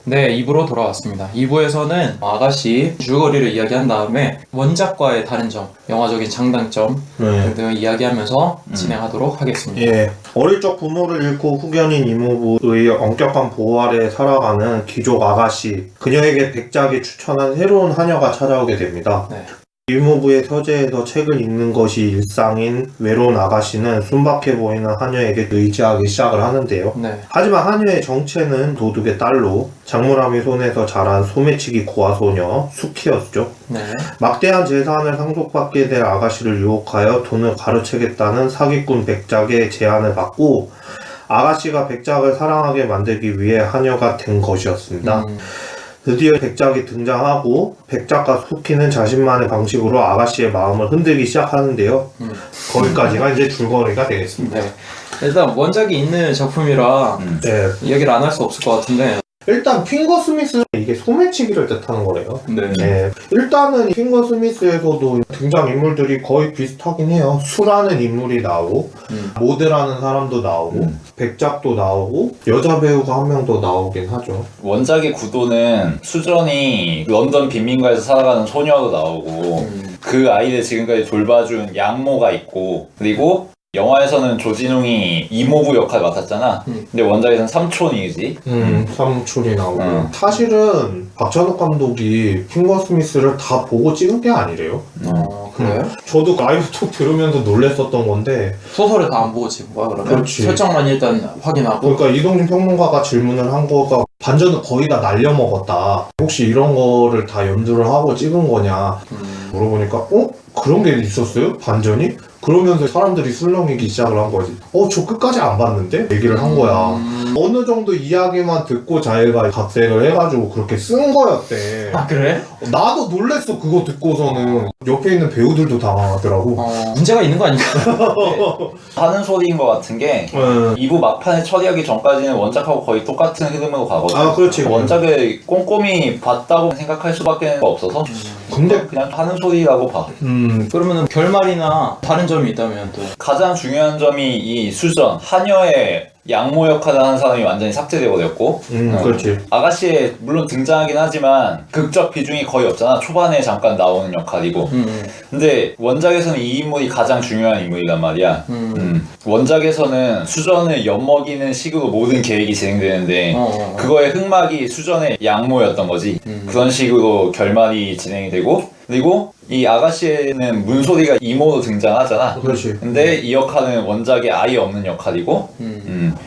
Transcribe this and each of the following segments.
네, 2부로 돌아왔습니다. 2부에서는 아가씨 줄거리를 이야기한 다음에 원작과의 다른 점, 영화적인 장단점 등등을 이야기하면서 진행하도록 하겠습니다. 예. 어릴 적 부모를 잃고 후견인 이모부의 엄격한 보호 아래 살아가는 귀족 아가씨. 그녀에게 백작이 추천한 새로운 하녀가 찾아오게 됩니다. 네. 이모부의 서재에서 책을 읽는 것이 일상인 외로운 아가씨는 순박해 보이는 하녀에게 의지하기 시작을 하는데요. 네. 하지만 하녀의 정체는 도둑의 딸로 장무람이 손에서 자란 소매치기 고아소녀 수키였죠. 네. 막대한 재산을 상속받게 될 아가씨를 유혹하여 돈을 가로채겠다는 사기꾼 백작의 제안을 받고 아가씨가 백작을 사랑하게 만들기 위해 하녀가 된 것이었습니다. 드디어 백작이 등장하고 백작과 수키는 자신만의 방식으로 아가씨의 마음을 흔들기 시작하는데요. 거기까지가 이제 줄거리가 되겠습니다. 네. 일단 원작이 있는 작품이라 네. 이야기를 안 할 수 없을 것 같은데 일단 핑거 스미스는 이게 소매치기를 뜻하는 거래요. 네. 네. 일단은 핑거 스미스에서도 등장인물들이 거의 비슷하긴 해요. 수라는 인물이 나오고 모드라는 사람도 나오고 백작도 나오고 여자 배우가 한 명 더 나오긴 하죠. 원작의 구도는 수전이 런던 빈민가에서 살아가는 소녀도 나오고 그 아이를 지금까지 돌봐준 양모가 있고, 그리고 영화에서는 조진웅이 이모부 역할 맡았잖아. 근데 원작에서는 삼촌이지. 삼촌이 나오고 사실은 박찬욱 감독이 핑거 스미스를 다 보고 찍은 게 아니래요. 그래요? 저도 라이브 톡 들으면서 놀랬었던 건데 소설을 다 안 보고 찍은 거야, 그러면? 그렇지. 설정만 일단 확인하고. 그러니까 이동진 평론가가 질문을 한 거가 반전을 거의 다 날려먹었다. 혹시 이런 거를 다 염두를 하고 찍은 거냐 물어보니까 그런 게 있었어요? 반전이? 그러면서 사람들이 술렁이기 시작을 한 거지. 저 끝까지 안 봤는데? 얘기를 한 거야. 어느 정도 이야기만 듣고 자기가 각색을 해가지고 그렇게 쓴 거였대. 아, 그래? 나도 놀랬어, 그거 듣고서는. 옆에 있는 배우들도 당황하더라고. 문제가 있는 거 아닌가? 하는 소리인 것 같은 게 2부 막판에 처리하기 전까지는 원작하고 거의 똑같은 흐름으로 가거든. 아, 그렇지. 원작을 꼼꼼히 봤다고 생각할 수밖에 없어서 근데 그냥 하는 소리라고 봐. 그러면은 결말이나 다른 점이 있다면 또. 가장 중요한 점이 이 수전, 하녀의 양모 역할을 하는 사람이 완전히 삭제되어 버렸고, 그렇지. 아가씨에 물론 등장하긴 하지만 극적 비중이 거의 없잖아. 초반에 잠깐 나오는 역할이고. 근데 원작에서는 이 인물이 가장 중요한 인물이란 말이야. 원작에서는 수전을 엿먹이는 식으로 모든 계획이 진행되는데 그거의 흑막이 수전의 양모였던 거지. 그런 식으로 결말이 진행이 되고, 그리고 이 아가씨에는 문소리가 이모로 등장하잖아. 그렇지. 근데 이 역할은 원작에 아예 없는 역할이고,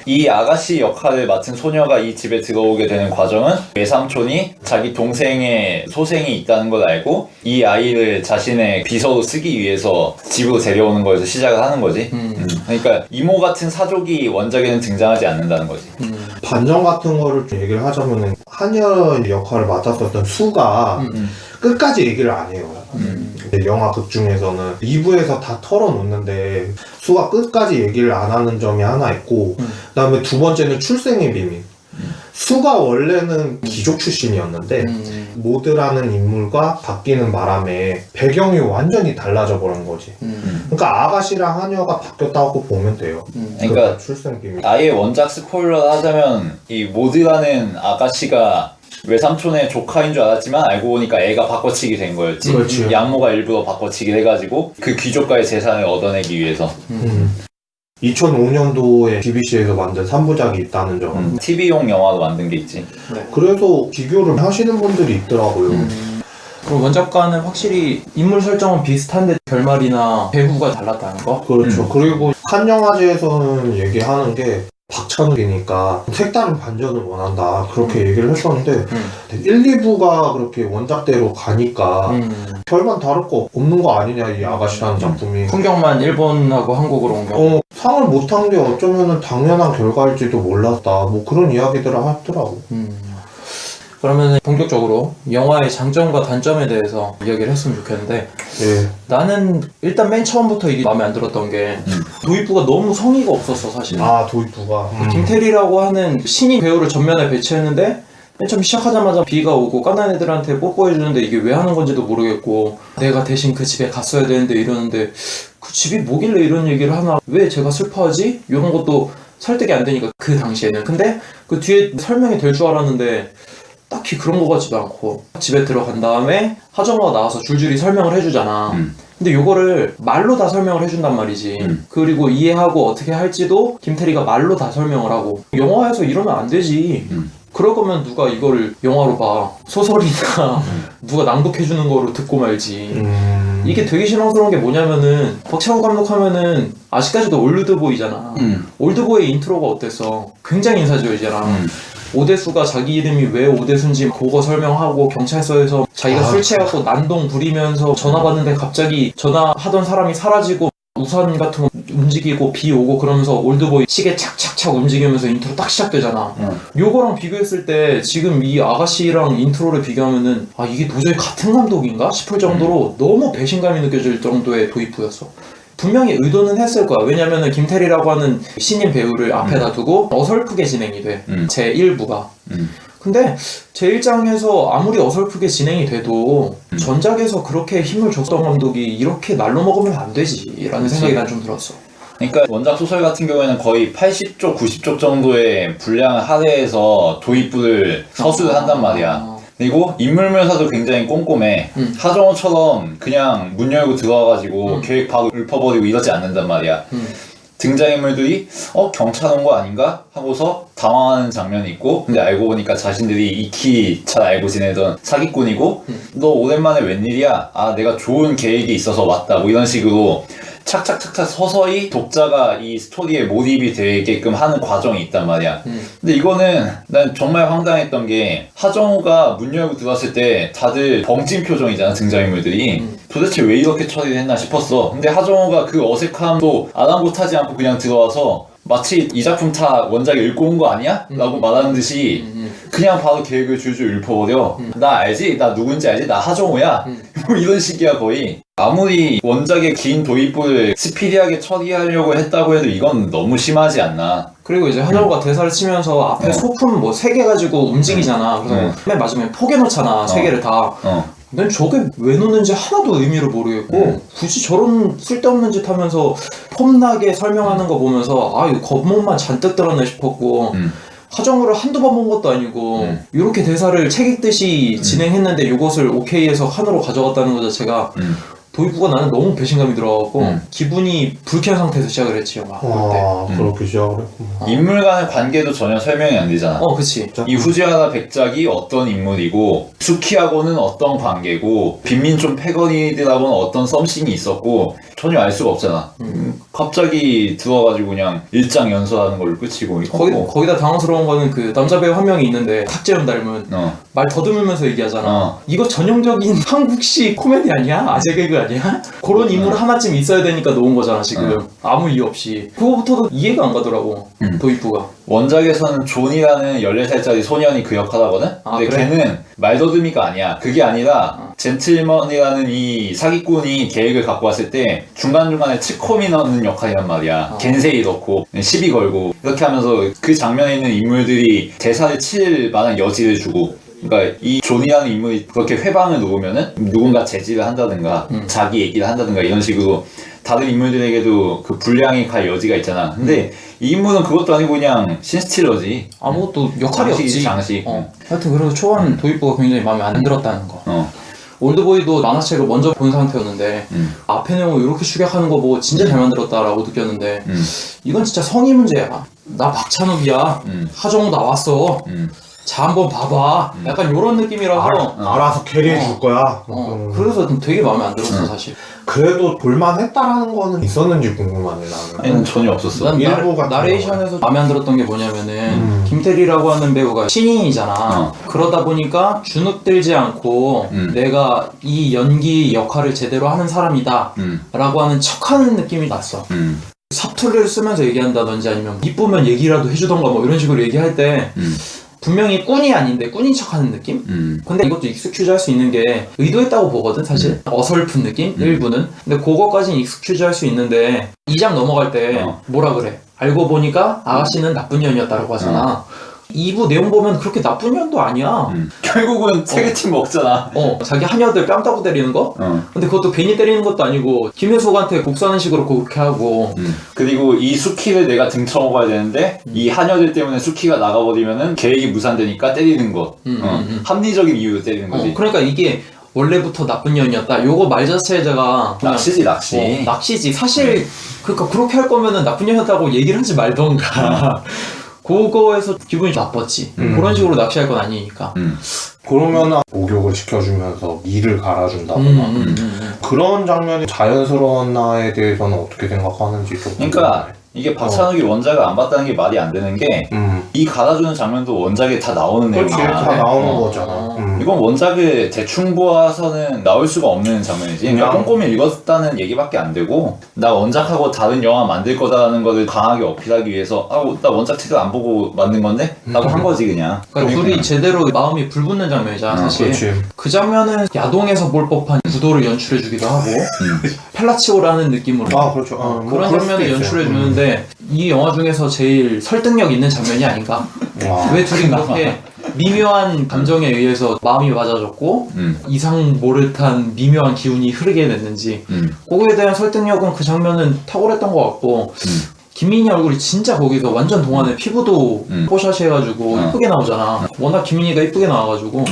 이 아가씨 역할을 맡은 소녀가 이 집에 들어오게 되는 과정은 외삼촌이 자기 동생의 소생이 있다는 걸 알고 이 아이를 자신의 비서로 쓰기 위해서 집으로 데려오는 거에서 시작을 하는 거지. 그러니까 이모 같은 사족이 원작에는 등장하지 않는다는 거지. 반전 같은 거를 좀 얘기를 하자면은 하녀 역할을 맡았었던 수가 끝까지 얘기를 안 해요. 영화 극 중에서는 2부에서 다 털어놓는데 수가 끝까지 얘기를 안 하는 점이 하나 있고, 그 다음에 두 번째는 출생의 비밀. 수가 원래는 귀족 출신이었는데 모드라는 인물과 바뀌는 바람에 배경이 완전히 달라져 버린 거지. 그러니까 아가씨랑 하녀가 바뀌었다고 보면 돼요. 그러니까 출생 비밀. 아예 원작 스포일러 하자면 이 모드라는 아가씨가 외삼촌의 조카인 줄 알았지만 알고 보니까 애가 바꿔치기 된 거였지. 그렇지. 양모가 일부러 바꿔치기 해가지고 그 귀족과의 재산을 얻어내기 위해서. 2005년도에 BBC에서 만든 3부작이 있다는 점. TV용 영화로 만든 게 있지. 그래서 비교를 하시는 분들이 있더라고요. 그럼 원작과는 확실히 인물 설정은 비슷한데 결말이나 배우가 달랐다는 거? 그렇죠. 그리고 칸 영화제에서는 얘기하는 게 박찬욱이니까 색다른 반전을 원한다, 그렇게 얘기를 했었는데 1, 2부가 그렇게 원작대로 가니까 별반 다를 거 없는 거 아니냐, 이 아가씨라는 작품이. 풍경만 일본하고 한국으로 옮겨. 상을 못한 게 어쩌면 당연한 결과일지도 몰랐다, 뭐 그런 이야기들을 하더라고. 그러면 본격적으로 영화의 장점과 단점에 대해서 이야기를 했으면 좋겠는데, 예. 나는 일단 맨 처음부터 이게 마음에 안 들었던 게 도입부가 너무 성의가 없었어, 사실. 도입부가. 김태리라고 하는 신인 배우를 전면에 배치했는데 맨 처음 시작하자마자 비가 오고 깐난 애들한테 뽀뽀해주는데 이게 왜 하는 건지도 모르겠고, 내가 대신 그 집에 갔어야 되는데 이러는데 그 집이 뭐길래 이런 얘기를 하나, 왜 제가 슬퍼하지? 이런 것도 설득이 안 되니까, 그 당시에는. 근데 그 뒤에 설명이 될 줄 알았는데 딱히 그런 거 같지도 않고 집에 들어간 다음에 하정우가 나와서 줄줄이 설명을 해주잖아. 근데 요거를 말로 다 설명을 해준단 말이지. 그리고 이해하고 어떻게 할지도 김태리가 말로 다 설명을 하고. 영화에서 이러면 안 되지. 그럴 거면 누가 이거를 영화로 봐. 소설이나 누가 낭독해주는 거로 듣고 말지. 이게 되게 실망스러운 게 뭐냐면은 박찬욱 감독 하면은 아직까지도 올드보이잖아. 올드보이 인트로가 어땠어? 굉장히 인사지어지잖아. 오대수가 자기 이름이 왜 오대수인지 그거 설명하고 경찰서에서 자기가 술 취해갖고 난동 부리면서 전화 받는데 갑자기 전화하던 사람이 사라지고 우산 같은 거 움직이고 비 오고 그러면서 올드보이 시계 착착착 움직이면서 인트로 딱 시작되잖아. 요거랑 비교했을 때 지금 이 아가씨랑 인트로를 비교하면은 아 이게 도저히 같은 감독인가 싶을 정도로 너무 배신감이 느껴질 정도의 도입부였어. 분명히 의도는 했을 거야. 왜냐면은 김태리라고 하는 신인 배우를 앞에다 두고 어설프게 진행이 돼. 제 1부가. 근데 제 1장에서 아무리 어설프게 진행이 돼도 전작에서 그렇게 힘을 줬던 감독이 이렇게 날로 먹으면 안 되지 라는 생각이 난 좀 들었어. 그러니까 원작 소설 같은 경우에는 거의 80쪽, 90쪽 정도의 분량을 할애해서 도입부를 서술을 한단 말이야. 그리고 인물 묘사도 굉장히 꼼꼼해. 하정우처럼 그냥 문 열고 들어와가지고 계획 바로 읊어버리고 이러지 않는단 말이야. 등장인물들이 경찰 온 거 아닌가? 하고서 당황하는 장면이 있고 근데 알고 보니까 자신들이 익히 잘 알고 지내던 사기꾼이고 너 오랜만에 웬일이야? 아 내가 좋은 계획이 있어서 왔다 뭐 이런 식으로 착착착착 서서히 독자가 이 스토리에 몰입이 되게끔 하는 과정이 있단 말이야. 근데 이거는 난 정말 황당했던 게 하정우가 문 열고 들어왔을 때 다들 벙찐 표정이잖아 등장인물들이. 도대체 왜 이렇게 처리를 했나 싶었어. 근데 하정우가 그 어색함도 아랑곳하지 않고 그냥 들어와서 마치 이 작품 다 원작에 읽고 온 거 아니야? 라고 말하는 듯이 그냥 바로 계획을 줄줄 읊어버려. 나 알지? 나 누군지 알지? 나 하정우야? 뭐 이런 식이야 거의. 아무리 원작의 긴 도입부를 스피디하게 처리하려고 했다고 해도 이건 너무 심하지 않나. 그리고 이제 하정우가 대사를 치면서 앞에 소품 뭐 3개 가지고 움직이잖아. 그래서 맨 마지막에 포개 놓잖아. 3개를 다. 난 저게 왜 놓는지 하나도 의미를 모르겠고 굳이 저런 쓸데없는 짓 하면서 폼나게 설명하는 거 보면서 아 이거 겉멋만 잔뜩 들었네 싶었고 하정우를 한두 번 본 것도 아니고 이렇게 대사를 책 읽듯이 진행했는데 이것을 오케이해서 칸으로 가져갔다는 것 자체가 도입부가 나는 너무 배신감이 들어가고 기분이 불쾌한 상태에서 시작을 했지 영화. 그렇게 시작을 했구나. 인물 간의 관계도 전혀 설명이 안 되잖아. 그치. 이 후지하나 백작이 어떤 인물이고 수키하고는 어떤 관계고 빈민촌 패거니들하고는 어떤 썸씽이 있었고 전혀 알 수가 없잖아. 갑자기 들어와가지고 그냥 일장 연설하는 걸로 끝이고 거기다 당황스러운 거는 그 남자 배우 한 명이 있는데 탁재현 닮은 말 더듬으면서 얘기하잖아. 이거 전형적인 한국식 코미디 아니야? 아재 개그 아니야? 그런 인물 하나쯤 있어야 되니까 놓은 거잖아 지금. 아무 이유 없이. 그거부터도 이해가 안 가더라고. 도입부가. 원작에서는 존이라는 14살짜리 소년이 그 역할을 하거든? 근데 그래? 걔는 말더듬이가 아니야. 그게 아니라 젠틀먼이라는 이 사기꾼이 계획을 갖고 왔을 때 중간중간에 치코미 넣는 역할이란 말이야. 겐세이 넣고 시비 걸고 이렇게 하면서 그 장면에 있는 인물들이 대사를 칠 만한 여지를 주고 그러니까 이 존이라는 인물이 그렇게 회방을 놓으면은 누군가 제지를 한다든가 자기 얘기를 한다든가 이런 식으로 다른 인물들에게도 그 분량이 갈 여지가 있잖아. 근데 이 인물은 그것도 아니고 그냥 신스틸러지. 아무것도 역할이 없지. 장식. 하여튼 그래서 초반 도입부가 굉장히 마음에 안 들었다는 거. 올드보이도 만화책을 먼저 본 상태였는데 앞에 내용을 이렇게 축약하는 거 보고 진짜 잘 만들었다라고 느꼈는데 이건 진짜 성의 문제야. 나 박찬욱이야. 하정우 나왔어. 자 한번 봐봐. 약간 이런 느낌이라서 알아서 캐리해 줄 거야. 그래서 되게 마음에 안 들었어 사실. 그래도 볼만했다라는 거는 있었는지 궁금하네 나는. 아니 전혀 없었어. 난 일부 같은 나레이션에서 마음에 안 들었던 게 뭐냐면은 김태리라고 하는 배우가 신인이잖아. 그러다 보니까 주눅 들지 않고 내가 이 연기 역할을 제대로 하는 사람이다 라고 하는 척하는 느낌이 났어. 사투리를 쓰면서 얘기한다든지 아니면 이쁘면 얘기라도 해주던가 뭐 이런 식으로 얘기할 때 분명히 꾼이 아닌데 꾼인 척하는 느낌? 근데 이것도 익스큐즈 할 수 있는 게 의도했다고 보거든 사실. 어설픈 느낌? 일부는. 근데 그거까지는 익스큐즈 할 수 있는데 2장 넘어갈 때 뭐라 그래? 알고 보니까 아가씨는 나쁜 년이었다라고 하잖아. 2부 내용 보면 그렇게 나쁜 년도 아니야. 결국은 세계팀 먹잖아. 자기 하녀들 뺨 따고 때리는 거? 근데 그것도 괜히 때리는 것도 아니고 김혜숙한테 복수하는 식으로 그렇게 하고. 그리고 이 수키를 내가 등쳐먹어야 되는데 이 하녀들 때문에 수키가 나가버리면은 계획이 무산되니까 때리는 거. 합리적인 이유로 때리는 거지. 그러니까 이게 원래부터 나쁜 년이었다. 요거 말 자체가 그냥 낚시지 낚시. 낚시지. 사실 그러니까 그렇게 할 거면은 나쁜 년이었다고 얘기를 하지 말던가. 그거에서 기분이 나빴지. 그런 식으로 낚시할 건 아니니까. 그러면 목욕을 시켜주면서 이를 갈아준다거나 그런 장면이 자연스러웠나에 대해서는 어떻게 생각하는지 조금 그러니까 궁금해. 이게 박찬욱이 원작을 안 봤다는 게 말이 안 되는 게 이 갈아주는 장면도 원작에 다 나오는 그렇지 내용이야. 다 나오는 거잖아. 이건 원작을 대충 보아서는 나올 수가 없는 장면이지. 그냥 꼼꼼히 읽었다는 얘기밖에 안 되고 나 원작하고 다른 영화 만들 거다라는 거를 강하게 어필하기 위해서 나 원작 책을 안 보고 만든 건데? 라고 한 거지 그냥. 그러니까 둘이 제대로 마음이 불붙는 장면이잖아 사실. 그렇지. 그 장면은 야동에서 볼 법한 구도를 연출해주기도 하고 펠라치오라는 느낌으로 아 그렇죠. 뭐 그런 그럴 수도 장면을 있어요. 연출해주는데 이 영화 중에서 제일 설득력 있는 장면이 아닌가? 와. 왜 둘이 그렇게 미묘한 감정에 의해서 마음이 맞아졌고 이상 모를듯한 미묘한 기운이 흐르게 됐는지 그거에 대한 설득력은 그 장면은 탁월했던 것 같고 김민희 얼굴이 진짜 거기서 완전 동안에 피부도 뽀샤시 해가지고 이쁘게 나오잖아. 워낙 김민희가 이쁘게 나와가지고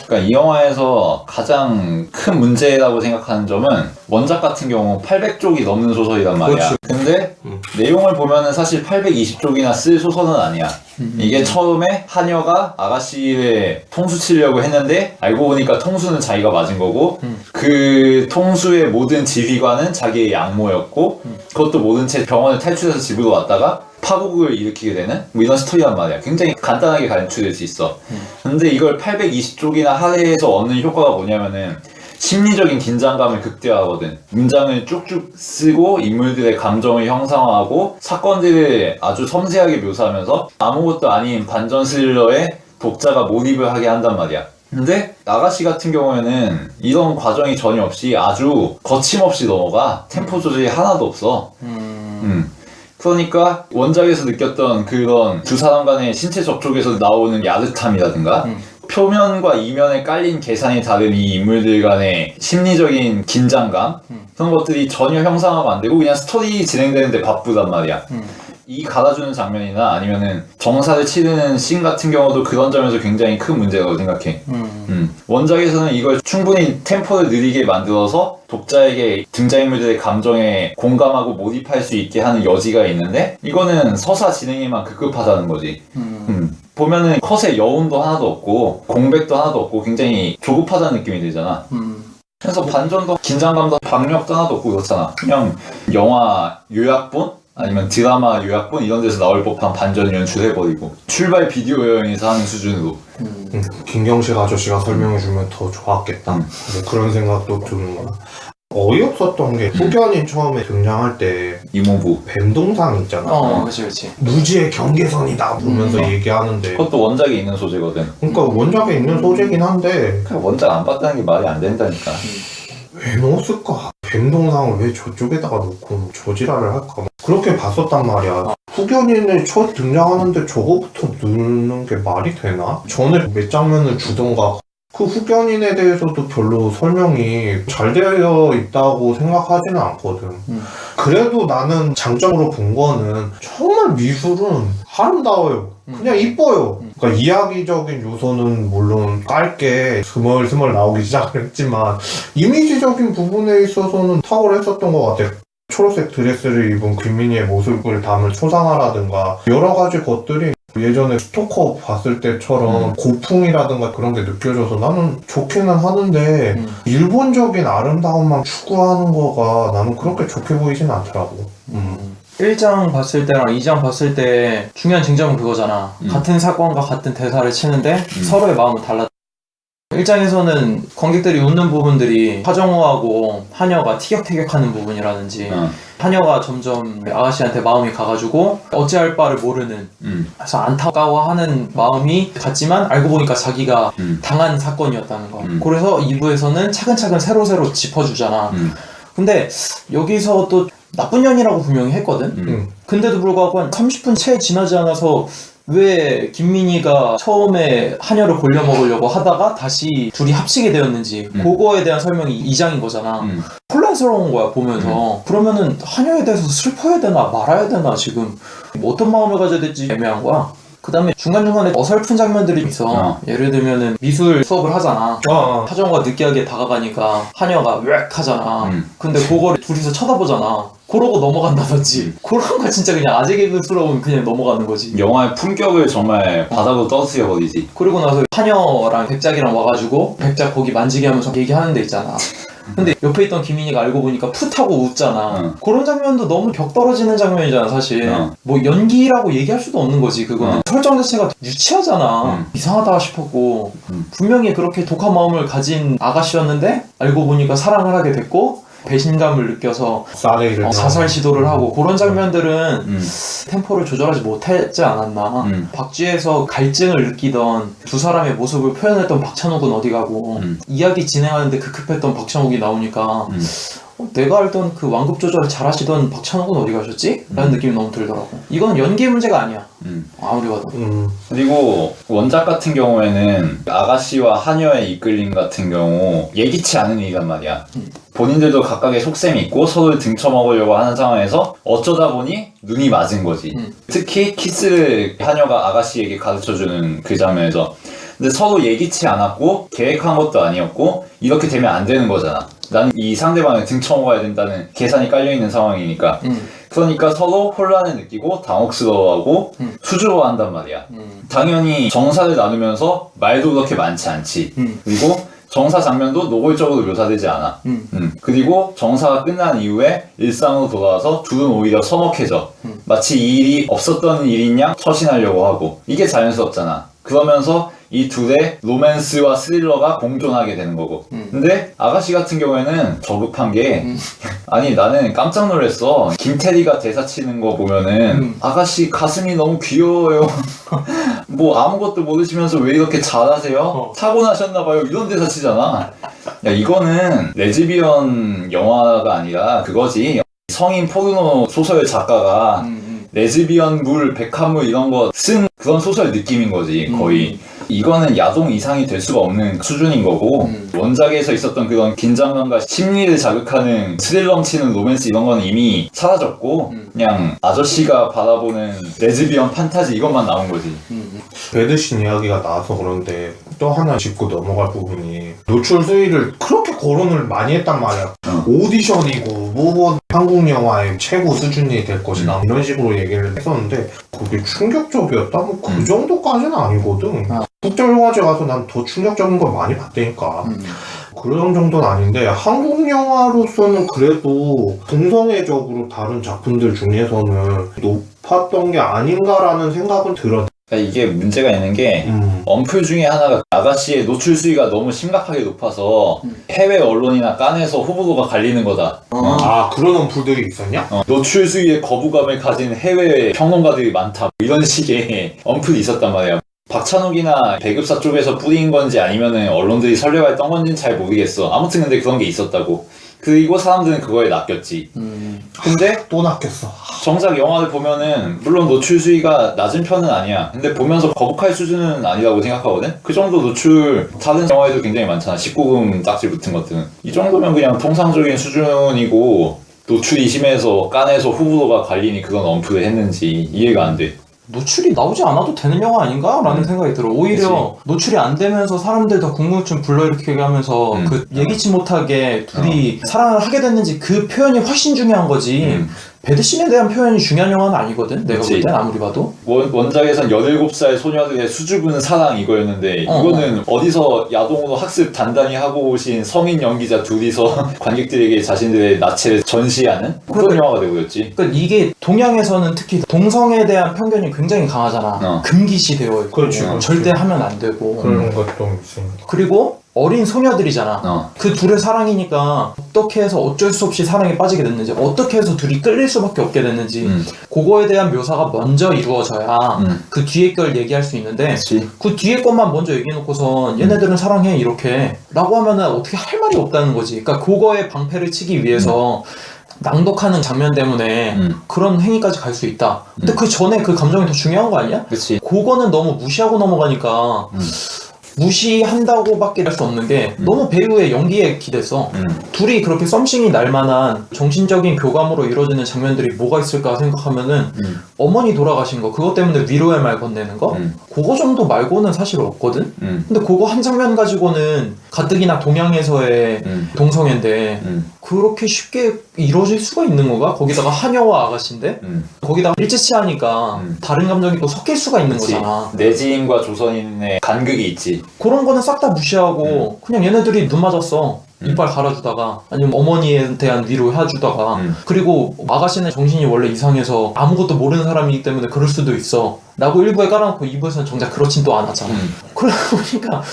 그러니까 이 영화에서 가장 큰 문제라고 생각하는 점은 원작 같은 경우 800쪽이 넘는 소설이란 말이야. 그렇지. 근데 내용을 보면은 사실 820쪽이나 쓸 소설은 아니야. 이게 처음에 하녀가 아가씨를 통수 치려고 했는데 알고 보니까 통수는 자기가 맞은 거고 그 통수의 모든 지휘관은 자기의 양모였고 그것도 모른 채 병원을 탈출해서 집으로 왔다가 파국을 일으키게 되는 뭐 이런 스토리란 말이야. 굉장히 간단하게 간추될 수 있어. 근데 이걸 820쪽이나 할애해서 얻는 효과가 뭐냐면은 심리적인 긴장감을 극대화하거든. 문장을 쭉쭉 쓰고 인물들의 감정을 형상화하고 사건들을 아주 섬세하게 묘사하면서 아무것도 아닌 반전 스릴러에 독자가 몰입을 하게 한단 말이야. 근데 아가씨 같은 경우에는 이런 과정이 전혀 없이 아주 거침없이 넘어가. 템포 조절이 하나도 없어. 그러니까 원작에서 느꼈던 그런 두 사람 간의 신체 접촉에서 나오는 야릇함이라든가 표면과 이면에 깔린 계산이 다른 이 인물들 간의 심리적인 긴장감 그런 것들이 전혀 형상화가 안 되고 그냥 스토리 진행되는데 바쁘단 말이야. 이 갈아주는 장면이나 아니면은 정사를 치르는 씬 같은 경우도 그런 점에서 굉장히 큰 문제라고 생각해. 원작에서는 이걸 충분히 템포를 느리게 만들어서 독자에게 등장인물들의 감정에 공감하고 몰입할 수 있게 하는 여지가 있는데 이거는 서사 진행에만 급급하다는 거지. 보면은 컷의 여운도 하나도 없고 공백도 하나도 없고 굉장히 조급하다는 느낌이 들잖아. 그래서 반전도 긴장감도 박력도 하나도 없고 그렇잖아. 그냥 영화 요약본? 아니면 드라마 요약본 이런 데서 나올 법한 반전 연출해버리고 출발 비디오 여행에서 하는 수준으로. 김경식 아저씨가 설명해주면 더 좋았겠다. 뭐 그런 생각도 드는 거야. 어이없었던 게 후견이 처음에 등장할 때 이모부 뱀동상 있잖아. 그치. 무지의 경계선이다 보면서 얘기하는데 그것도 원작에 있는 소재거든. 그러니까 원작에 있는 소재긴 한데 그냥 원작 안 봤다는 게 말이 안 된다니까. 왜 넣었을까? 뱀동상을 왜 저쪽에다가 놓고 저지랄을 할까? 그렇게 봤었단 말이야. 후견인을 첫 등장하는데 저거부터 넣는 게 말이 되나? 전에 몇 장면을 주던가 그 후견인에 대해서도 별로 설명이 잘 되어 있다고 생각하지는 않거든. 그래도 나는 장점으로 본 거는 정말 미술은 아름다워요. 그냥 이뻐요. 그러니까 이야기적인 요소는 물론 짧게 스멀스멀 나오기 시작을 했지만 이미지적인 부분에 있어서는 탁월했었던 것 같아. 초록색 드레스를 입은 김민희의 모습을 담은 초상화라든가 여러 가지 것들이 예전에 스토커 봤을 때처럼 고풍이라든가 그런 게 느껴져서 나는 좋기는 하는데 일본적인 아름다움만 추구하는 거가 나는 그렇게 좋게 보이진 않더라고. 1장 봤을 때랑 2장 봤을 때 중요한 쟁점은 그거잖아. 같은 사건과 같은 대사를 치는데 서로의 마음은 달라. 1장에서는 관객들이 웃는 부분들이 하정우하고 하녀가 티격태격하는 부분이라든지 하녀가 점점 아가씨한테 마음이 가가지고 어찌할 바를 모르는 그래서 안타까워하는 마음이 같지만 알고 보니까 자기가 당한 사건이었다는 거. 그래서 2부에서는 차근차근 새로 짚어주잖아. 근데 여기서 또 나쁜 년이라고 분명히 했거든. 근데도 불구하고 한 30분 채 지나지 않아서 왜 김민희가 처음에 한여를 골려 먹으려고 하다가 다시 둘이 합치게 되었는지 그거에 대한 설명이 2장인 거잖아. 혼란스러운 거야 보면서. 그러면은 한여에 대해서 슬퍼야 되나 말아야 되나 지금 뭐 어떤 마음을 가져야 될지 애매한 거야. 그 다음에 중간중간에 어설픈 장면들이 있어. 예를 들면은 미술 수업을 하잖아. 하정우가 느끼하게 다가가니까 한여가 으악 하잖아. 근데 그거를 둘이서 쳐다보잖아. 그러고 넘어간다든지. 그런 거 진짜 그냥 아재 개그스러운 그냥 넘어가는 거지. 영화의 품격을 정말 바닥으로 떠쓰여 버리지. 그리고 나서 한여랑 백작이랑 와가지고 백작 거기 만지게 하면서 얘기하는 데 있잖아. 근데 옆에 있던 김민희가 알고 보니까 풋 하고 웃잖아. 그런 장면도 너무 격 떨어지는 장면이잖아 사실. 뭐 연기라고 얘기할 수도 없는 거지 그거는. 설정 자체가 유치하잖아. 이상하다 싶었고 분명히 그렇게 독한 마음을 가진 아가씨였는데 알고 보니까 사랑을 하게 됐고 배신감을 느껴서 자살 시도를 하고 그런 장면들은 템포를 조절하지 못하지 않았나. 박쥐에서 갈증을 느끼던 두 사람의 모습을 표현했던 박찬욱은 어디 가고 이야기 진행하는데 급했던 박찬욱이 나오니까 내가 알던 그 완급 조절을 잘 하시던 박찬욱은 어디 가셨지? 라는 느낌이 너무 들더라고. 이건 연기의 문제가 아니야. 아무리 봐도. 그리고 원작 같은 경우에는 아가씨와 한여의 이끌림 같은 경우 예기치 않은 일이란 말이야. 본인들도 각각의 속셈이 있고 서로를 등쳐먹으려고 하는 상황에서 어쩌다 보니 눈이 맞은 거지. 특히 키스를 한여가 아가씨에게 가르쳐주는 그 장면에서. 근데 서로 예기치 않았고 계획한 것도 아니었고 이렇게 되면 안 되는 거잖아. 나는 이 상대방을 등쳐먹어야 된다는 계산이 깔려있는 상황이니까. 그러니까 서로 혼란을 느끼고 당혹스러워하고 수줍어한단 말이야. 당연히 정사를 나누면서 말도 그렇게 많지 않지. 그리고 정사 장면도 노골적으로 묘사되지 않아. 그리고 정사가 끝난 이후에 일상으로 돌아와서 둘은 오히려 서먹해져. 마치 이 일이 없었던 일인 양 처신하려고 하고. 이게 자연스럽잖아. 그러면서 이 둘의 로맨스와 스릴러가 공존하게 되는 거고. 근데 아가씨 같은 경우에는 저급한 게 아니 나는 깜짝 놀랐어. 김태리가 대사 치는 거 보면은 아가씨 가슴이 너무 귀여워요. 뭐 아무것도 모르시면서 왜 이렇게 잘하세요? 타고나셨나봐요. 이런 대사 치잖아. 야 이거는 레즈비언 영화가 아니라 그거지. 성인 포르노 소설 작가가 레즈비언 물, 백합물 이런 거 쓴 그런 소설 느낌인 거지 거의. 이거는 야동 이상이 될 수가 없는 수준인 거고 원작에서 있었던 그런 긴장감과 심리를 자극하는 스릴 넘치는 로맨스 이런 건 이미 사라졌고 그냥 아저씨가 바라보는 레즈비언 판타지 이것만 나온 거지. 배드신 이야기가 나와서 그런데 또 하나 짚고 넘어갈 부분이 노출 수위를 그렇게 거론을 많이 했단 말이야. 오디션이고 뭐 한국 영화의 최고 수준이 될 것이다 이런 식으로 얘기를 했었는데 그게 충격적이었다? 뭐 그 정도까지는 아니거든. 국제영화제 가서 난 더 충격적인 걸 많이 봤다니까. 그런 정도는 아닌데 한국 영화로서는 그래도 동성애적으로 다른 작품들 중에서는 높았던 게 아닌가라는 생각은 들어. 이게 문제가 있는 게 언플 중에 하나가 아가씨의 노출 수위가 너무 심각하게 높아서 해외 언론이나 깐에서 호불호가 갈리는 거다. 아 그런 언플들이 있었냐? 노출 수위에 거부감을 가진 해외 평론가들이 많다. 이런 식의 언플이 있었단 말이야. 박찬욱이나 배급사 쪽에서 뿌린 건지 아니면은 언론들이 설레발던 건지는 잘 모르겠어. 아무튼 근데 그런 게 있었다고. 그리고 사람들은 그거에 낚였지. 근데 또 낚였어. 정작 영화를 보면은 물론 노출 수위가 낮은 편은 아니야. 근데 보면서 거북할 수준은 아니라고 생각하거든. 그 정도 노출 다른 영화에도 굉장히 많잖아. 19금 딱지 붙은 것들은. 이 정도면 그냥 통상적인 수준이고 노출이 심해서 깐에서 호불호가 갈리니 그런 언플을 했는지 이해가 안 돼. 노출이 나오지 않아도 되는 영화 아닌가? 라는 생각이 들어. 오히려 그치. 노출이 안 되면서 사람들 더 궁금증 불러일으키게 하면서 그 예기치 못하게 둘이 사랑을 하게 됐는지 그 표현이 훨씬 중요한 거지. 배드신에 대한 표현이 중요한 영화는 아니거든. 내가 볼 땐 아무리 봐도. 원작에선 17살 소녀들의 수줍은 사랑 이거였는데 이거는 어디서 야동으로 학습 단단히 하고 오신 성인 연기자 둘이서 관객들에게 자신들의 나체를 전시하는 그런 영화가 되고였지. 그러니까 이게 동양에서는 특히 동성애에 대한 편견이 굉장히 강하잖아. 금기시 되어 있고 절대 하면 안 되고 그런 것도 있으니까. 그리고 어린 소녀들이잖아. 그 둘의 사랑이니까 어떻게 해서 어쩔 수 없이 사랑에 빠지게 됐는지 어떻게 해서 둘이 끌릴 수밖에 없게 됐는지 그거에 대한 묘사가 먼저 이루어져야 그 뒤에 걸 얘기할 수 있는데 그 뒤에 것만 먼저 얘기해놓고선 얘네들은 사랑해 이렇게 라고 하면은 어떻게 할 말이 없다는 거지. 그러니까 그거에 방패를 치기 위해서 낭독하는 장면 때문에 그런 행위까지 갈 수 있다. 근데 그 전에 그 감정이 더 중요한 거 아니야? 그치. 그거는 너무 무시하고 넘어가니까 무시한다고밖에 할 수 없는 게 너무 배우의 연기에 기대서 둘이 그렇게 썸씽이 날만한 정신적인 교감으로 이루어지는 장면들이 뭐가 있을까 생각하면은 어머니 돌아가신 거 그것 때문에 위로의 말 건네는 거 그거 정도 말고는 사실 없거든. 근데 그거 한 장면 가지고는 가뜩이나 동양에서의 동성애인데 그렇게 쉽게 이루어질 수가 있는 건가? 거기다가 하녀와 아가씨인데 거기다가 일제치하니까 다른 감정이 또 섞일 수가 있는 그치. 거잖아. 내지인과 조선인의 간극이 있지. 그런 거는 싹 다 무시하고 그냥 얘네들이 눈 맞았어. 이빨 갈아주다가 아니면 어머니에 대한 위로 해주다가 그리고 아가씨는 정신이 원래 이상해서 아무것도 모르는 사람이기 때문에 그럴 수도 있어 라고 1부에 깔아놓고 2부에서는 정작 그렇진 또 않았잖아. 그러다 보니까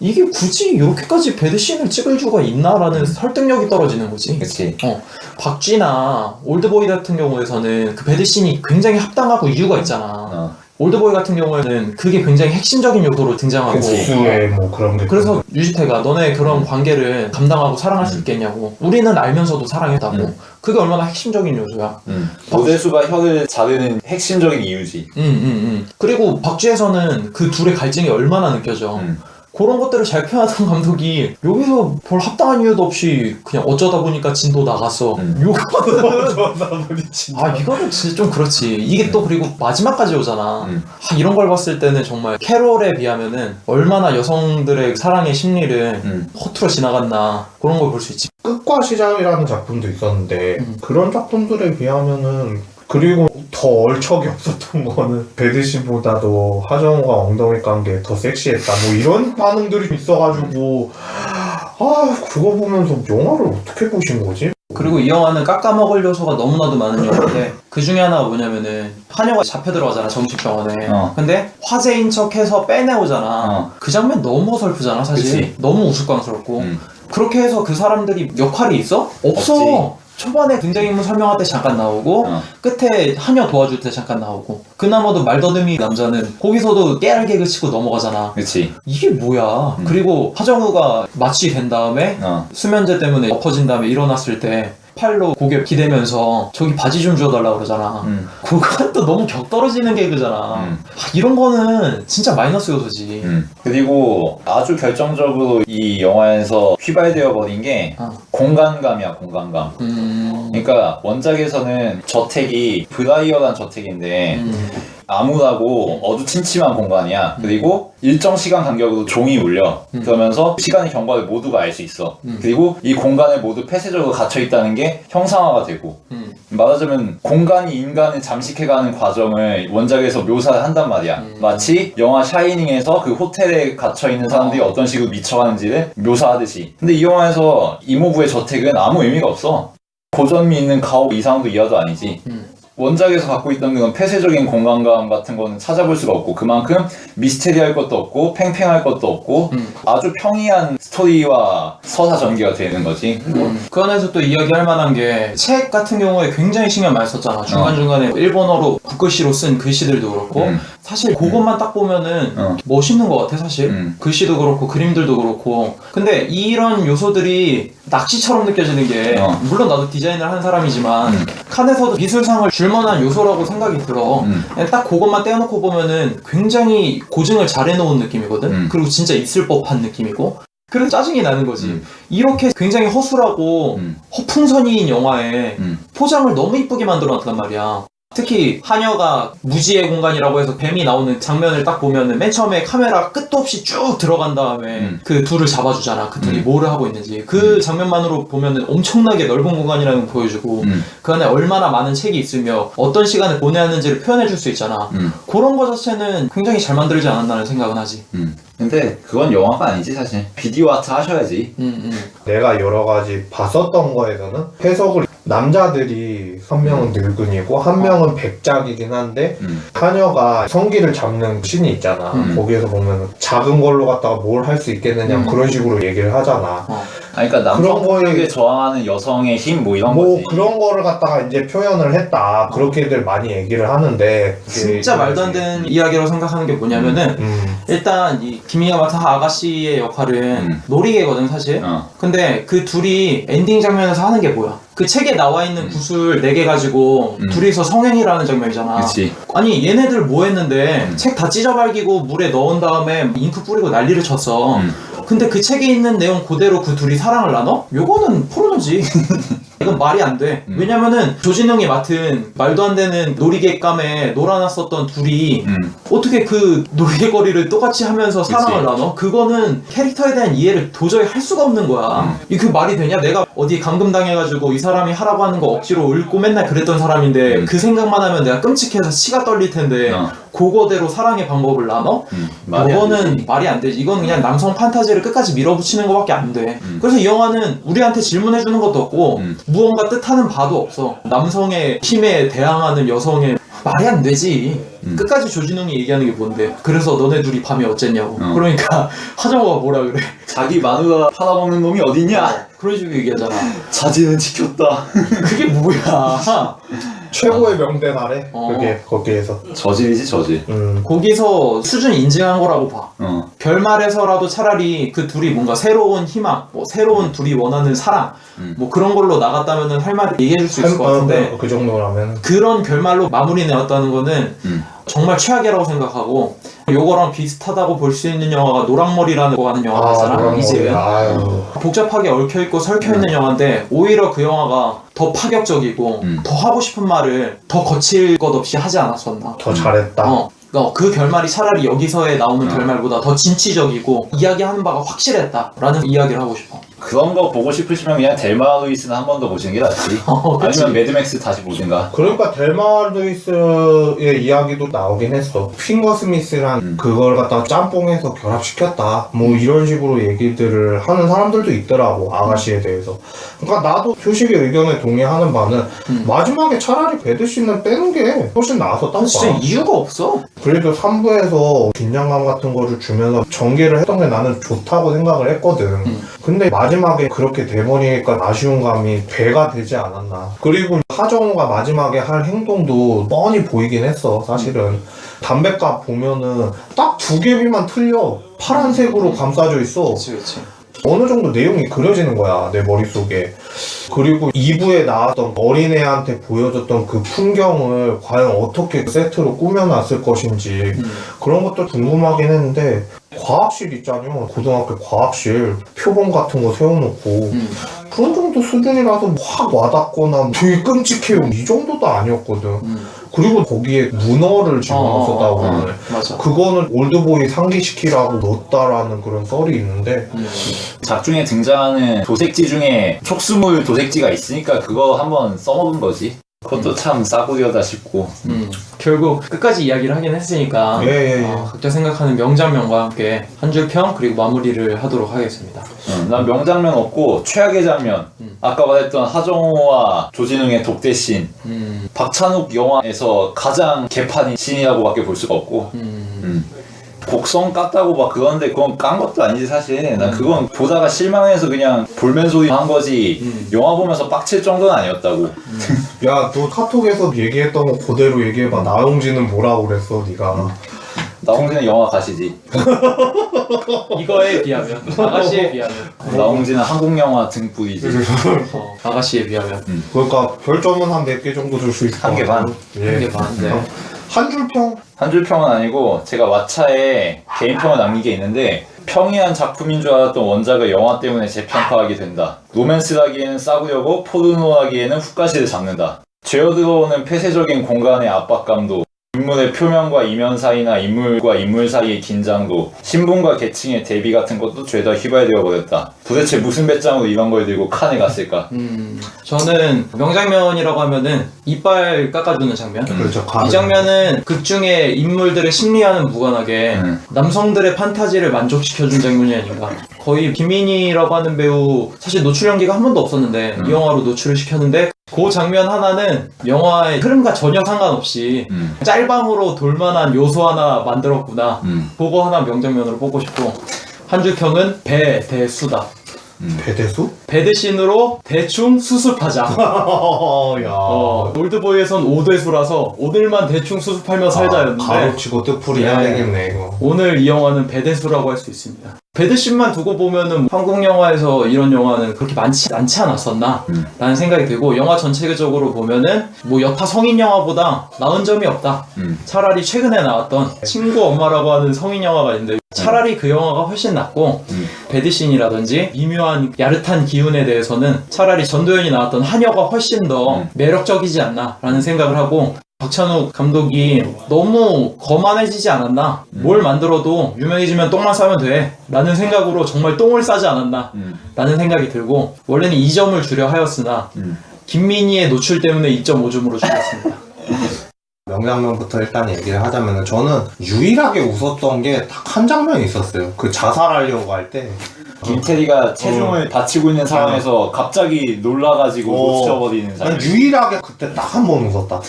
이게 굳이 이렇게까지 배드씬을 찍을 수가 있나라는 설득력이 떨어지는 거지. 그치. 박쥐나 올드보이 같은 경우에서는 그 배드씬이 굉장히 합당하고 이유가 있잖아. 올드보이 같은 경우에는 그게 굉장히 핵심적인 요소로 등장하고 복수의 뭐 그런 게 그래서 유지태가 너네 그런 관계를 감당하고 사랑할 수 있겠냐고 우리는 알면서도 사랑했다고 그게 얼마나 핵심적인 요소야. 모대수가 혀를 자르는 핵심적인 이유지. 그리고 박쥐에서는 그 둘의 갈증이 얼마나 느껴져. 그런 것들을 잘 표현하던 감독이 여기서 별 합당한 이유도 없이 그냥 어쩌다 보니까 진도 나갔어. 이거는 진짜 좀 그렇지. 이게 또 그리고 마지막까지 오잖아. 이런 걸 봤을 때는 정말 캐롤에 비하면은 얼마나 여성들의 사랑의 심리를 허투루 지나갔나 그런 걸 볼 수 있지. 끝과 시작이라는 작품도 있었는데 그런 작품들에 비하면은 그리고 더 얼척이 없었던 거는 배드신보다도 하정우가 엉덩이 깐 게 더 섹시했다 뭐 이런 반응들이 있어가지고 그거 보면서 영화를 어떻게 보신 거지? 그리고 이 영화는 깎아먹을 요소가 너무나도 많은 영화인데 그 중에 하나가 뭐냐면은 하녀가 잡혀 들어가잖아 정신병원에. 근데 화제인 척해서 빼내오잖아. 그 장면 너무 어설프잖아 사실. 그치. 너무 우스꽝스럽고 그렇게 해서 그 사람들이 역할이 있어? 없어. 없지. 초반에 등장인물 설명할 때 잠깐 나오고 끝에 하녀 도와줄 때 잠깐 나오고 그나마도 말더듬이 남자는 거기서도 깨알 개그 치고 넘어가잖아. 그치. 이게 뭐야. 그리고 하정우가 마취 된 다음에 수면제 때문에 엎어진 다음에 일어났을 때 팔로 고개 기대면서 저기 바지 좀 주워달라 그러잖아. 그것도 너무 격 떨어지는 개그잖아. 이런 거는 진짜 마이너스 요소지. 그리고 아주 결정적으로 이 영화에서 휘발되어 버린 게 공간감이야, 공간감. 그러니까 원작에서는 저택이 브라이어란 저택인데 암울하고 어두침침한 공간이야. 그리고 일정 시간 간격으로 종이 울려. 그러면서 시간의 경과를 모두가 알 수 있어. 그리고 이 공간에 모두 폐쇄적으로 갇혀 있다는 게 형상화가 되고 말하자면 공간이 인간을 잠식해가는 과정을 원작에서 묘사를 한단 말이야. 마치 영화 샤이닝에서 그 호텔에 갇혀있는 사람들이 어떤 식으로 미쳐가는지를 묘사하듯이. 근데 이 영화에서 이모부의 저택은 아무 의미가 없어. 고전미 있는 가옥 이상도 이하도 아니지. 원작에서 갖고 있던 그런 폐쇄적인 공간감 같은 거는 찾아볼 수가 없고 그만큼 미스테리할 것도 없고 팽팽할 것도 없고 아주 평이한 스토리와 서사 전개가 되는 거지. 그 안에서 또 이야기할 만한 게 책 같은 경우에 굉장히 신경 많이 썼잖아. 중간중간에 일본어로 붓글씨로 쓴 글씨들도 그렇고 사실 그것만 딱 보면은 멋있는 것 같아 사실. 글씨도 그렇고 그림들도 그렇고 근데 이런 요소들이 낚시처럼 느껴지는 게 물론 나도 디자인을 하는 사람이지만 칸에서도 미술상을 줄 만한 요소라고 생각이 들어. 그냥 딱 그것만 떼어놓고 보면은 굉장히 고증을 잘 해놓은 느낌이거든. 그리고 진짜 있을 법한 느낌이고 그래서 짜증이 나는 거지. 이렇게 굉장히 허술하고 허풍선이인 영화에 포장을 너무 이쁘게 만들어놨단 말이야. 특히 하녀가 무지의 공간이라고 해서 뱀이 나오는 장면을 딱 보면은 맨 처음에 카메라 끝도 없이 쭉 들어간 다음에 그 둘을 잡아주잖아. 그 둘이 뭐를 하고 있는지. 그 장면만으로 보면은 엄청나게 넓은 공간이라는 걸 보여주고 그 안에 얼마나 많은 책이 있으며 어떤 시간을 보내야 하는지를 표현해줄 수 있잖아. 그런 거 자체는 굉장히 잘 만들지 않았나는 생각은 하지. 근데 그건 영화가 아니지 사실. 비디오 아트 하셔야지. 내가 여러 가지 봤었던 거에서는 해석을 남자들이 한 명은 늙은이고 한 명은 백작이긴 한데 하녀가 성기를 잡는 씬이 있잖아. 거기에서 보면 작은 걸로 갖다가 뭘 할 수 있겠느냐 그런 식으로 얘기를 하잖아. 그러니까 그런 거에 남성에게 저항하는 여성의 힘 뭐 이런 뭐 거지. 그런 거를 갖다가 이제 표현을 했다. 그렇게들 많이 얘기를 하는데 진짜 말도 안 되는 이야기라고 생각하는 게 뭐냐면은 일단 이 김희아 맡은 아가씨의 역할은 놀이개거든 사실. 근데 그 둘이 엔딩 장면에서 하는 게 뭐야? 그 책에 나와 있는 구슬 4개 가지고 둘이서 성행이라는 장면이잖아. 그치. 아니 얘네들 뭐 했는데 책 다 찢어발기고 물에 넣은 다음에 잉크 뿌리고 난리를 쳤어. 근데 그 책에 있는 내용 그대로 그 둘이 사랑을 나눠? 요거는 포르노지. 이건 말이 안 돼. 왜냐면은 조진웅이 맡은 말도 안 되는 놀이개감에 놀아놨었던 둘이 어떻게 그 놀이개거리를 똑같이 하면서 사랑을 나눠? 그거는 캐릭터에 대한 이해를 도저히 할 수가 없는 거야. 그 말이 되냐? 내가 어디 감금당해가지고 이 사람이 하라고 하는 거 억지로 읊고 맨날 그랬던 사람인데 그 생각만 하면 내가 끔찍해서 치가 떨릴 텐데 그거대로 사랑의 방법을 나눠? 그거는 말이 안 되지. 이건 그냥 남성 판타지를 끝까지 밀어붙이는 거밖에 안 돼. 그래서 이 영화는 우리한테 질문해주는 것도 없고 무언가 뜻하는 바도 없어. 남성의 힘에 대항하는 여성의 말이 안 되지. 끝까지 조진웅이 얘기하는 게 뭔데? 그래서 너네 둘이 밤에 어쨌냐고. 그러니까 하정우가 뭐라 그래? 자기 마누라 팔아먹는 놈이 어딨냐? 그런 식으로 얘기하잖아. 자지는 지켰다. 그게 뭐야? 최고의 명대나래. 그게 거기에서. 저질이지 저질. 거기서 수준 인증한 거라고 봐. 어. 결말에서라도 차라리 그 둘이 뭔가 새로운 희망, 뭐 새로운 둘이 원하는 사랑, 뭐 그런 걸로 나갔다면은 할 말을 얘기해 줄 수 있을 것 같은데 그 정도라면 그런 결말로 마무리 내었다는 거는 정말 최악이라고 생각하고 요거랑 비슷하다고 볼 수 있는 영화가 노랑머리라는 거 하는 영화가 있잖아. 이재은. 복잡하게 얽혀있고 설켜있는 영화인데 오히려 그 영화가 더 파격적이고 더 하고 싶은 말을 더 거칠 것 없이 하지 않았었나. 더 잘했다. 그 결말이 차라리 여기서의 나오는 결말보다 더 진취적이고 이야기하는 바가 확실했다라는 이야기를 하고 싶어. 그런 거 보고 싶으시면 그냥 델마 루이스는 한 번 더 보시는 게 낫지. 그치. 아니면 매드맥스 다시 보든가. 그러니까 델마 루이스의 이야기도 나오긴 했어. 핑거 스미스랑 그걸 갖다가 짬뽕해서 결합시켰다. 뭐 이런 식으로 얘기들을 하는 사람들도 있더라고. 아가씨에 대해서. 그러니까 나도 표식의 의견에 동의하는 바는 마지막에 차라리 배드씬을 빼는 게 훨씬 나았었다고 봐. 진짜 이유가 없어. 그래도 3부에서 긴장감 같은 거를 주면서 전개를 했던 게 나는 좋다고 생각을 했거든. 근데 마지막에 그렇게 돼버리니까 아쉬운 감이 배가 되지 않았나. 그리고 하정우가 마지막에 할 행동도 뻔히 보이긴 했어, 사실은. 담뱃값 보면은 딱 2개비만 틀려. 파란색으로 감싸져 있어. 그치. 어느 정도 내용이 그려지는 거야, 내 머릿속에. 그리고 2부에 나왔던 어린애한테 보여줬던 그 풍경을 과연 어떻게 세트로 꾸며놨을 것인지 그런 것도 궁금하긴 했는데 과학실 있잖아요. 고등학교 과학실 표본 같은 거 세워놓고 그런 정도 수준이라서 확 와닿거나 되게 끔찍해요 이 정도도 아니었거든. 그리고 거기에 문어를 집어넣었다고 하네. 맞아. 그거는 올드보이 상기시키라고 넣었다라는 그런 썰이 있는데 작중에 등장하는 도색지 중에 촉수물 도색지가 있으니까 그거 한번 써먹은 거지. 그것도 참 싸구려다 싶고. 결국 끝까지 이야기를 하긴 했으니까 각자 생각하는 명장면과 함께 한 줄 평 그리고 마무리를 하도록 하겠습니다. 난 명장면 없고 최악의 장면. 아까 말했던 하정우와 조진웅의 독대씬. 박찬욱 영화에서 가장 개판인 씬이라고밖에 볼 수가 없고. 곡성 깠다고 막 그건데 그건 깐 것도 아니지 사실. 난 그건 보다가 실망해서 그냥 볼멘 소리 한 거지 영화 보면서 빡칠 정도는 아니었다고. 야, 너 카톡에서 얘기했던 거 그대로 얘기해봐. 나용진은 뭐라고 그랬어, 네가. 나홍진은 영화 가시지. 이거에 비하면 아가씨에 비하면 나홍진은 한국 영화 등불이지. 아가씨에 비하면 그러니까 별점은 한 몇 개 정도 줄 수 있을 것 1개 반. 예. 1개 반. 네. 한 줄 평? 한 줄 평은 아니고 제가 왓챠에 개인평을 남긴 게 있는데 평이한 작품인 줄 알았던 원작을 영화 때문에 재평가하게 된다. 로맨스라기에는 싸구려고 포르노라기에는 훅가시를 잡는다. 죄어들어오는 폐쇄적인 공간의 압박감도 인물의 표면과 이면 사이나 인물과 인물 사이의 긴장도 신분과 계층의 대비 같은 것도 죄다 휘발되어 버렸다. 도대체 무슨 배짱으로 이런 걸 들고 칸에 갔을까? 저는 명장면이라고 하면은 이빨 깎아주는 장면. 그렇죠. 이 장면은 극 중에 인물들의 심리와는 무관하게 남성들의 판타지를 만족시켜준 장면이 아닌가. 거의 김민희라고 하는 배우 사실 노출 연기가 한 번도 없었는데 이 영화로 노출을 시켰는데 그 장면 하나는 영화의 흐름과 전혀 상관없이 짤방으로 돌만한 요소 하나 만들었구나. 그거 하나 명장면으로 뽑고 싶고 한 줄 평은 배대수다. 배대수? 배드신으로 대충 수습하자. 야. 올드보이에선 오대수라서 오늘만 대충 수습하며 살자였는데 가로치고 뜻풀이 해야 되겠네 이거. 오늘 이 영화는 배대수라고 할 수 있습니다. 배드신만 두고 보면은 한국 영화에서 이런 영화는 그렇게 많지 않았었나 라는 생각이 들고, 영화 전체적으로 보면은 뭐 여타 성인 영화보다 나은 점이 없다. 차라리 최근에 나왔던 친구 엄마라고 하는 성인 영화가 있는데 차라리 그 영화가 훨씬 낫고, 배드신이라든지 미묘한 야릇한 기운에 대해서는 차라리 전도연이 나왔던 한여가 훨씬 더 매력적이지 않나 라는 생각을 하고, 박찬욱 감독이 너무 거만해지지 않았나, 뭘 만들어도 유명해지면 똥만 싸면 돼 라는 생각으로 정말 똥을 싸지 않았나 라는 생각이 들고, 원래는 2점을 주려 하였으나 김민희의 노출 때문에 2.5점으로 줄였습니다. 명장면부터 일단 얘기를 하자면, 저는 유일하게 웃었던 게 딱 한 장면이 있었어요. 그 자살하려고 할 때 김태리가 체중을 다치고 있는 상황에서 갑자기 놀라가지고 놓쳐버리는 난 장면. 유일하게 그때 딱 한 번 웃었다.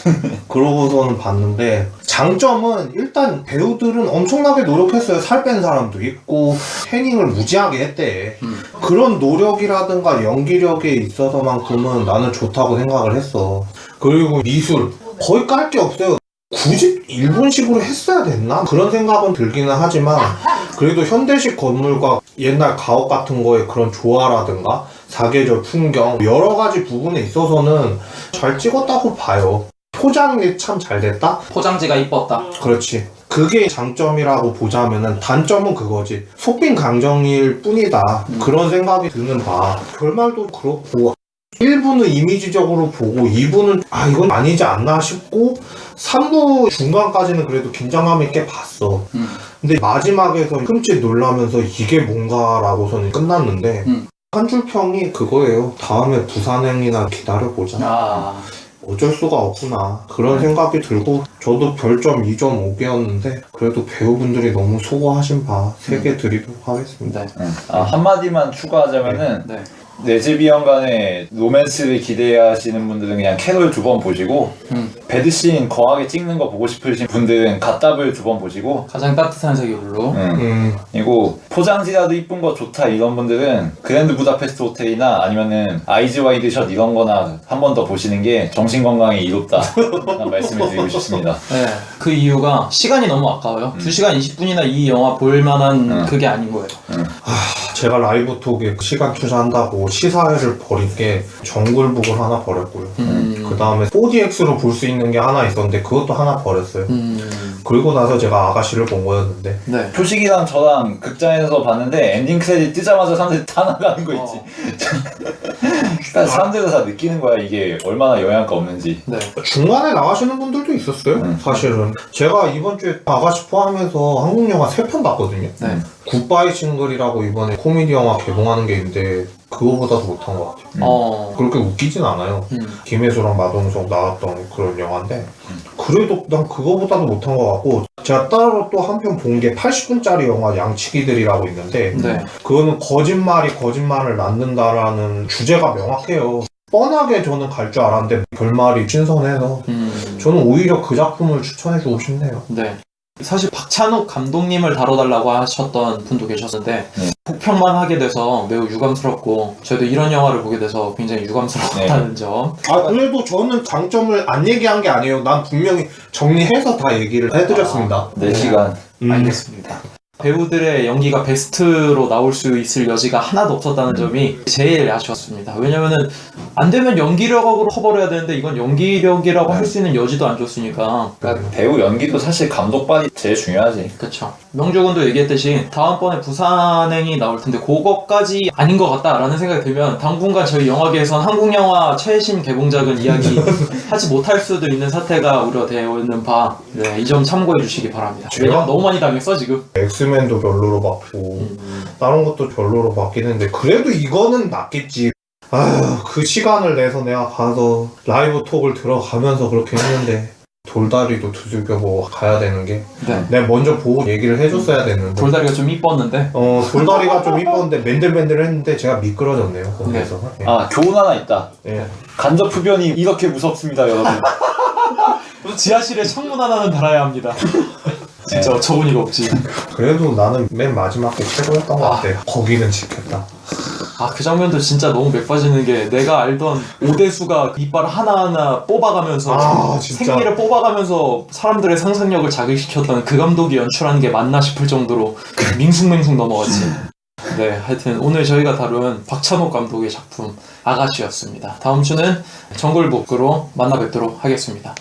그러고서는 봤는데, 장점은 일단 배우들은 엄청나게 노력했어요. 살 뺀 사람도 있고 태닝을 무지하게 했대. 그런 노력이라든가 연기력에 있어서만큼은 나는 좋다고 생각을 했어. 그리고 미술 거의 깔 게 없어요. 굳이 일본식으로 했어야 됐나? 그런 생각은 들기는 하지만, 그래도 현대식 건물과 옛날 가옥 같은 거에 그런 조화라든가 사계절 풍경 여러 가지 부분에 있어서는 잘 찍었다고 봐요. 포장이 참 잘 됐다? 포장지가 이뻤다. 그렇지. 그게 장점이라고 보자면은, 단점은 그거지. 속빈 강정일 뿐이다. 그런 생각이 드는 바. 결말도 그렇고, 1부는 이미지적으로 보고 2부는 이건 아니지 않나 싶고, 3부 중간까지는 그래도 긴장감 있게 봤어. 근데 마지막에서 끔찍 놀라면서 이게 뭔가라고서는 끝났는데, 한 줄 평이 그거예요. 다음에 부산행이나 기다려보자. 어쩔 수가 없구나, 그런 생각이 들고, 저도 별점 2.5개였는데 그래도 배우분들이 너무 수고하신 바 3개 드리도록 하겠습니다. 한마디만 추가하자면은 네. 레즈비언 간의 로맨스를 기대하시는 분들은 그냥 캐롤 2번 보시고, 배드씬 거하게 찍는 거 보고 싶으신 분들은 갓답을 2번 보시고, 가장 따뜻한 색이블루. 그리고 포장지라도 이쁜 거 좋다 이런 분들은 그랜드 부다페스트 호텔이나 아니면은 아이즈 와이드 샷 이런 거나 한 번 더 보시는 게 정신건강에 이롭다 라는 말씀을 드리고 싶습니다. 네, 그 이유가 시간이 너무 아까워요. 2시간 20분이나 이 영화 볼만한 그게 아닌 거예요. 제가 라이브 톡에 시간 투자한다고 시사회를 버린 게 정글북을 하나 버렸고요. 그 다음에 4DX로 볼 수 있는 게 하나 있었는데 그것도 하나 버렸어요. 그리고 나서 제가 아가씨를 본 거였는데, 네. 표식이랑 저랑 극장에서 봤는데 엔딩 크레딧 뜨자마자 사람들이 다 나가는 거 있지. 일단 사람들은 다 느끼는 거야, 이게 얼마나 영향가 없는지. 네. 중간에 나가시는 분들도 있었어요. 사실은 제가 이번 주에 아가씨 포함해서 한국 영화 3편 봤거든요. 네. 굿바이 싱글이라고 이번에 코미디 영화 개봉하는 게 있는데 그거보다도 못한 것 같아요. 그렇게 웃기진 않아요. 김혜수랑 마동석 나왔던 그런 영화인데, 그래도 난 그거보다도 못한 것 같고, 제가 따로 또 한 편 본 게 80분짜리 영화 양치기들이라고 있는데, 네. 그거는 거짓말이 거짓말을 낳는다라는 주제가 명확해요. 뻔하게 저는 갈 줄 알았는데 결말이 신선해서 저는 오히려 그 작품을 추천해주고 싶네요. 네. 사실 박찬욱 감독님을 다뤄달라고 하셨던 분도 계셨는데 혹평만 하게 돼서 매우 유감스럽고, 저희도 이런 영화를 보게 돼서 굉장히 유감스럽다는 점. 그래도 저는 장점을 안 얘기한 게 아니에요. 난 분명히 정리해서 다 얘기를 해드렸습니다. 4시간. 알겠습니다. 배우들의 연기가 베스트로 나올 수 있을 여지가 하나도 없었다는 점이 제일 아쉬웠습니다. 왜냐면은 안 되면 연기력으로 커버해야 되는데 이건 연기력이라고 할 수 있는 여지도 안 줬으니까. 그러니까 배우 연기도 사실 감독발이 제일 중요하지. 그쵸. 명주군도 얘기했듯이 다음번에 부산행이 나올 텐데 그거까지 아닌 것 같다라는 생각이 들면 당분간 저희 영화계에선 한국 영화 최신 개봉작은 이야기 하지 못할 수도 있는 사태가 우려되어 있는 바, 이 점 참고해 주시기 바랍니다. 왜냐면 너무 많이 당했어 지금. 엑스맨도 별로로 봤고 다른 것도 별로로 봤긴 했는데 그래도 이거는 낫겠지. 그 시간을 내서 내가 가서 라이브 톡을 들어가면서 그렇게 했는데 돌다리도 두들겨보고 가야 되는 게, 내가 먼저 보고 얘기를 해줬어야 됐는데. 돌다리가 좀 이뻤는데. 돌다리가 좀 이뻤는데 맨들맨들했는데 제가 미끄러졌네요 거기서. 교훈 하나 있다. 간접 흡연이 이렇게 무섭습니다, 여러분. 지하실에 창문 하나는 달아야 합니다. 진짜 어처구니가 없지. 그래도 나는 맨 마지막 게 최고였던 것 같아. 거기는 지켰다. 그 장면도 진짜 너무 맥빠지는 게, 내가 알던 오대수가 이빨 하나하나 뽑아가면서 진짜. 생리를 뽑아가면서 사람들의 상상력을 자극시켰던 그 감독이 연출하는 게 맞나 싶을 정도로 밍숭맹숭 넘어갔지. 네, 하여튼 오늘 저희가 다룬 박찬욱 감독의 작품 아가씨였습니다. 다음 주는 정글북으로 만나 뵙도록 하겠습니다.